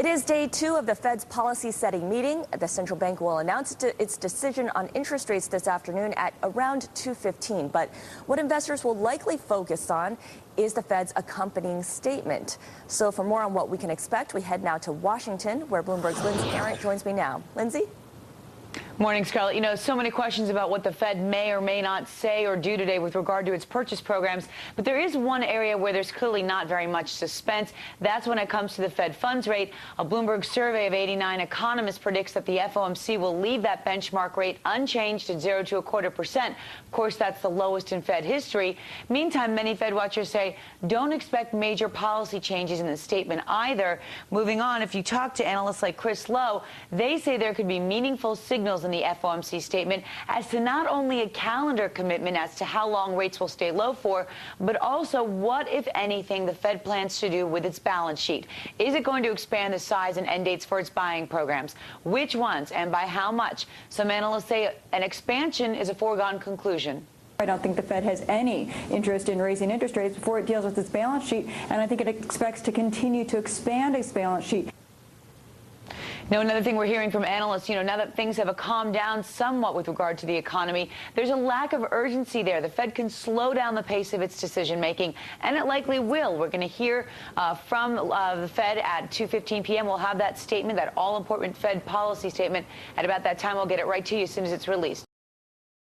It is day 2 of the Fed's policy-setting meeting. The central bank will announce its decision on interest rates this afternoon at around 2:15. But what investors will likely focus on is the Fed's accompanying statement. So for more on what we can expect, we head now to Washington, where Bloomberg's Lindsay Arndt joins me now. Lindsay? Morning, Scarlett. You know, so many questions about what the Fed may or may not say or do today with regard to its purchase programs. But there is one area where there's clearly not very much suspense. That's when it comes to the Fed funds rate. A Bloomberg survey of 89 economists predicts that the FOMC will leave that benchmark rate unchanged at 0.25%. Of course, that's the lowest in Fed history. Meantime, many Fed watchers say don't expect major policy changes in the statement either. Moving on, if you talk to analysts like Chris Lowe, they say there could be meaningful signals in the FOMC statement as to not only a calendar commitment as to how long rates will stay low for, but also what, if anything, the Fed plans to do with its balance sheet. Is it going to expand the size and end dates for its buying programs? Which ones and by how much? Some analysts say an expansion is a foregone conclusion. I don't think the Fed has any interest in raising interest rates before it deals with its balance sheet, and I think it expects to continue to expand its balance sheet. Now, another thing we're hearing from analysts, you know, now that things have calmed down somewhat with regard to the economy, there's a lack of urgency there. The Fed can slow down the pace of its decision-making, and it likely will. We're going to hear from the Fed at 2:15 p.m. We'll have that statement, that all-important Fed policy statement. At about that time, we'll get it right to you as soon as it's released.